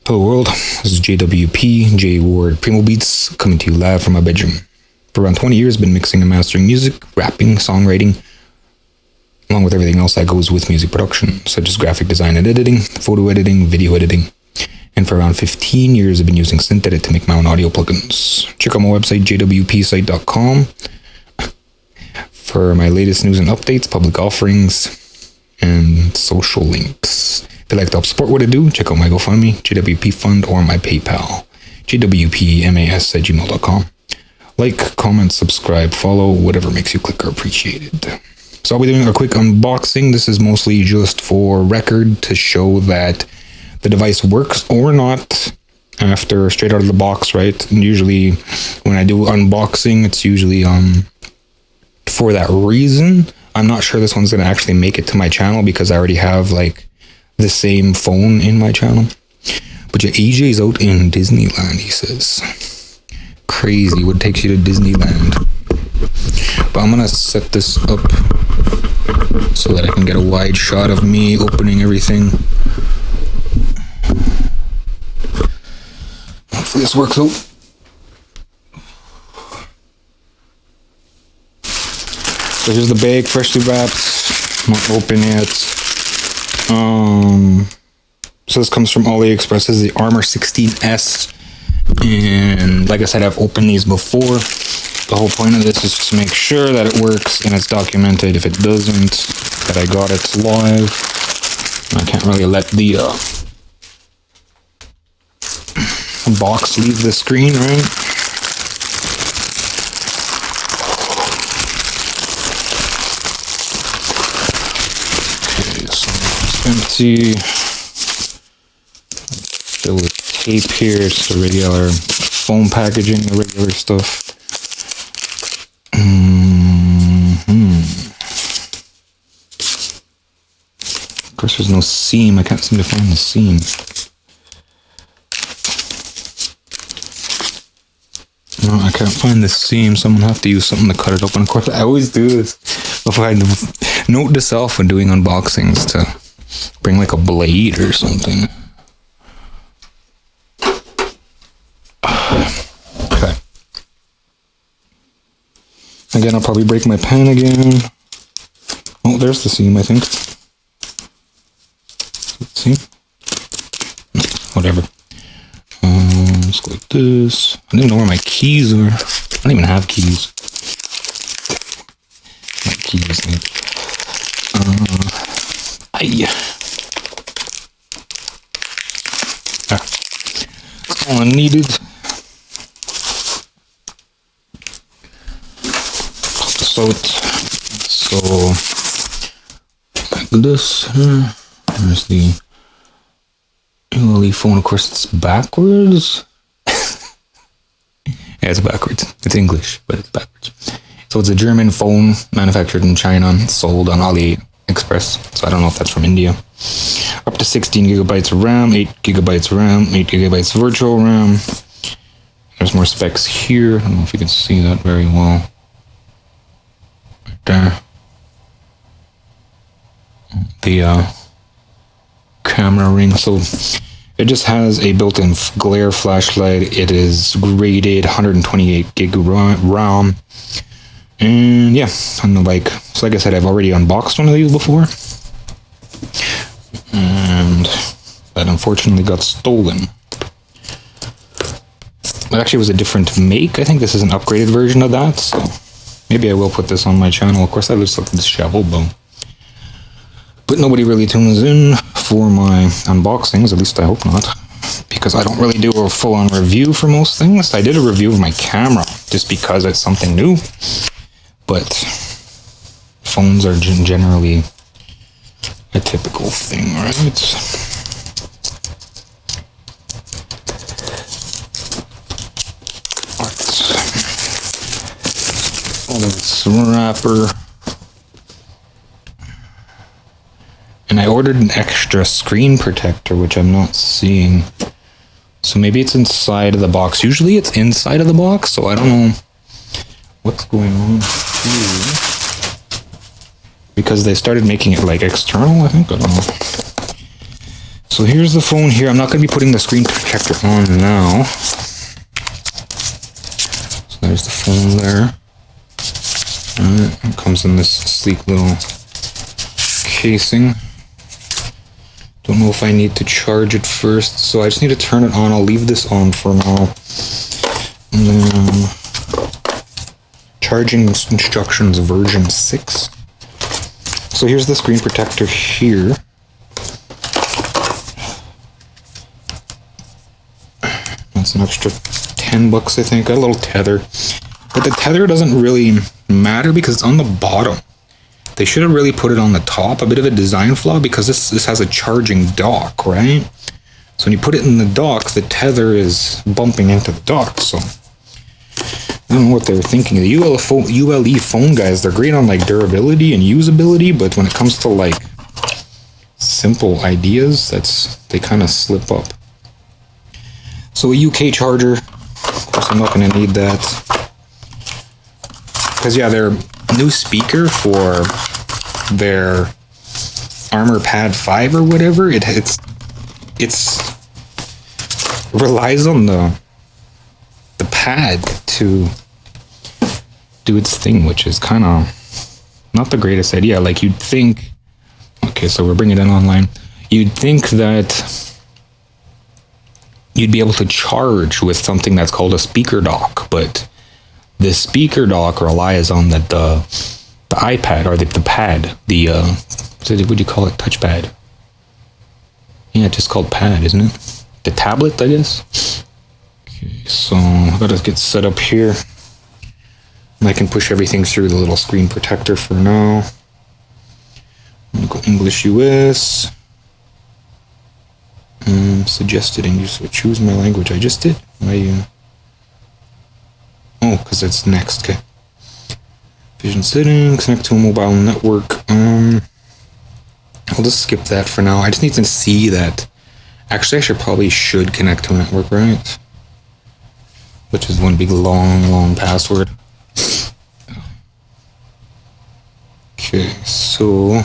Hello world, this is JWP, J Ward Primo Beats, coming to you live from my bedroom. For around 20 years, I've been mixing and mastering music, rapping, songwriting, along with everything else that goes with music production, such as graphic design and editing, photo editing, video editing. And for around 15 years, I've been using SynthEdit to make my own audio plugins. Check out my website, JWPsite.com, for my latest news and updates, public offerings, and social links. If you'd like to help support what I do, check out my GoFundMe, JWP Fund, or my PayPal, jwpmas@gmail.com. Like, comment, subscribe, follow, whatever makes you click or appreciate it. So I'll be doing a quick unboxing. This is mostly just for record to show that the device works or not after straight out of the box, right? And usually when I do unboxing, it's usually for that reason. I'm not sure this one's going to actually make it to my channel because I already have like the same phone in my channel. But your AJ's out in Disneyland, he says. Crazy, what takes you to Disneyland? But I'm gonna set this up so that I can get a wide shot of me opening everything. Hopefully this works out. So here's the bag, freshly wrapped, not open yet. So this comes from AliExpress. This is the Armor 16S, and like I said, I've opened these before. The whole point of this is to make sure that it works and it's documented. If it doesn't, that I got it live. I can't really let the box leave the screen, right? Empty. Fill with tape here. It's the regular foam packaging, the regular stuff. Of course, there's no seam. I can't seem to find the seam. No, I can't find the seam, so I'm gonna have to use something to cut it open. Of course, I always do this before I note to self when doing unboxings to bring like a blade or something. Okay. Again, I'll probably break my pen again. Oh, there's the seam, I think. See? No, whatever. Let's go like this. I don't even know where my keys are. I don't even have keys. My keys, like. That's all I needed. Pop this out. So, like this. There's the Ulefone. Of course, it's backwards. Yeah, it's backwards. It's English, but it's backwards. So it's a German phone manufactured in China, sold on AliExpress. So I don't know if that's from India. Up to 16 gigabytes of RAM, 8 gigabytes RAM, 8 gigabytes virtual RAM. There's more specs here. I don't know if you can see that very well. Right there. The camera ring. So it just has a built-in glare flashlight. It is graded 128 gig RAM. And yeah, on the bike. So like I said, I've already unboxed one of these before. And that unfortunately got stolen. It actually was a different make. I think this is an upgraded version of that. So maybe I will put this on my channel. Of course, I just looked disheveled, but nobody really tunes in for my unboxings. At least I hope not. Because I don't really do a full-on review for most things. I did a review of my camera just because it's something new. But phones are generally a typical thing, right? All this wrapper. And I ordered an extra screen protector, which I'm not seeing. So maybe it's inside of the box. Usually it's inside of the box, so I don't know what's going on here. Because they started making it like external, I think. I don't know. So here's the phone here. I'm not going to be putting the screen protector on now. So there's the phone there. It comes in this sleek little casing. Don't know if I need to charge it first, so I just need to turn it on. I'll leave this on for now. And then charging instructions version 6. So here's the screen protector here. That's an extra 10 bucks, I think. Got a little tether. But the tether doesn't really matter because it's on the bottom. They should have really put it on the top. A bit of a design flaw because this has a charging dock, right? So when you put it in the dock, the tether is bumping into the dock. So I don't know what they were thinking. The ULE phone guys, they're great on like durability and usability, but when it comes to like simple ideas, they kind of slip up. So a UK charger, of course I'm not going to need that. Because yeah, their new speaker for their Armor Pad 5 or whatever, it's relies on the pad to do its thing, which is kind of not the greatest idea. Like you'd think, okay, so we're bringing it in online. You'd think that you'd be able to charge with something that's called a speaker dock, but the speaker dock relies on the iPad or the pad, what do you call it? Touchpad. Yeah, it's just called pad, isn't it? The tablet, I guess. Okay, so I gotta get set up here. And I can push everything through the little screen protector for now. I'm gonna go English US. Suggested English, so choose my language. I just did. Oh, because it's next, okay. Vision settings, connect to a mobile network. I'll just skip that for now. I just need to see that. Actually, I should connect to a network, right? Which is one big long password. Okay, so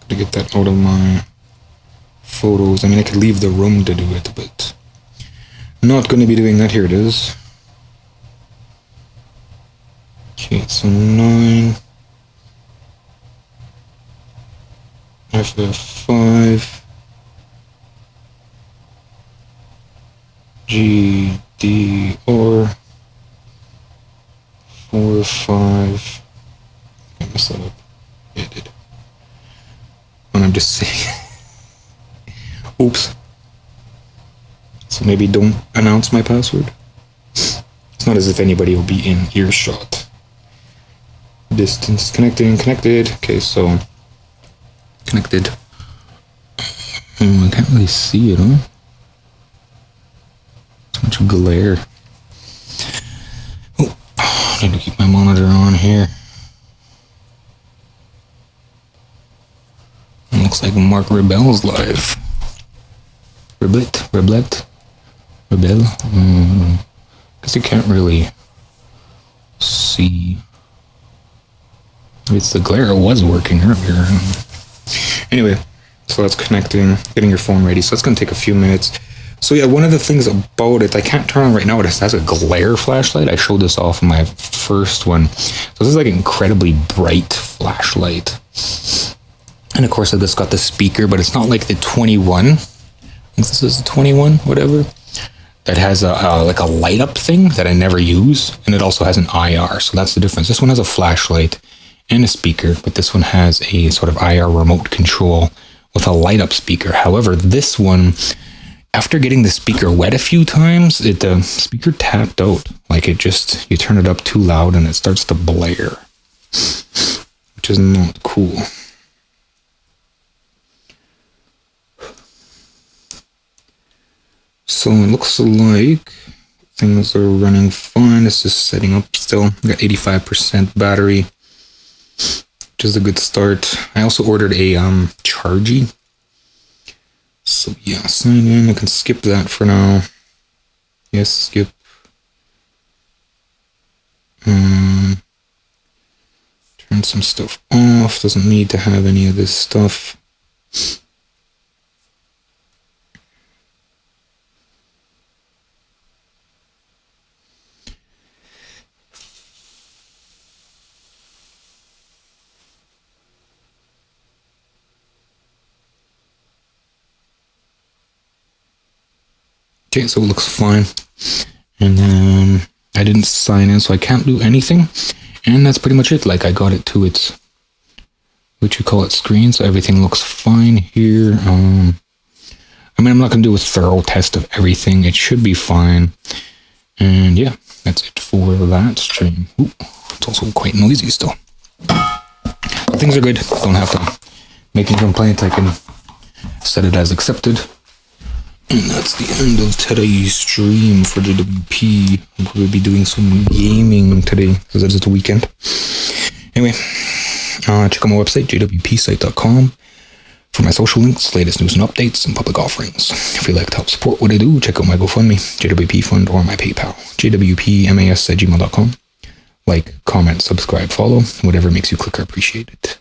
to get that out of my photos. I mean, I could leave the room to do it, but not going to be doing that. Here it is. Okay, so 9 FF5 GDR 4-5. I messed that up. Yeah, I did. And I'm just saying. Oops. So maybe don't announce my password. It's not as if anybody will be in earshot. Distance connected. Okay, so connected. I can't really see it, huh? Too much glare. Oh, I need to keep my monitor on here. It looks like Mark Rebel's live. Rebel. Guess you can't really see. It's the glare was working earlier. Anyway, so that's connecting, getting your phone ready. So it's going to take a few minutes. So yeah, one of the things about it, I can't turn on right now. It has a glare flashlight. I showed this off in my first one. So this is like an incredibly bright flashlight. And of course, this got the speaker, but it's not like the 21. I think this is the 21, whatever. That has like a light up thing that I never use. And it also has an IR. So that's the difference. This one has a flashlight and a speaker, but this one has a sort of IR remote control with a light up speaker. However, this one, after getting the speaker wet a few times, the speaker tapped out. Like it just, you turn it up too loud and it starts to blare, which is not cool. So it looks like things are running fine. It's just setting up still. I got 85% battery, which is a good start. I also ordered a Chargy. So yeah, sign in. I can skip that for now. Yes, skip. Turn some stuff off. Doesn't need to have any of this stuff. Okay, so it looks fine. And then I didn't sign in, so I can't do anything. And that's pretty much it. Like, I got it to its, what you call it, screen, so everything looks fine here. I mean, I'm not going to do a thorough test of everything. It should be fine. And yeah, that's it for that stream. Ooh, it's also quite noisy still. Things are good. Don't have to make any complaints. I can set it as accepted. And that's the end of today's stream for JWP. I'll probably be doing some gaming today because it's the weekend. Anyway, check out my website, JWPsite.com, for my social links, latest news and updates, and public offerings. If you'd like to help support what I do, check out my GoFundMe, JWP Fund, or my PayPal, JWPmas@gmail.com. Like, comment, subscribe, follow, whatever makes you click or appreciate it.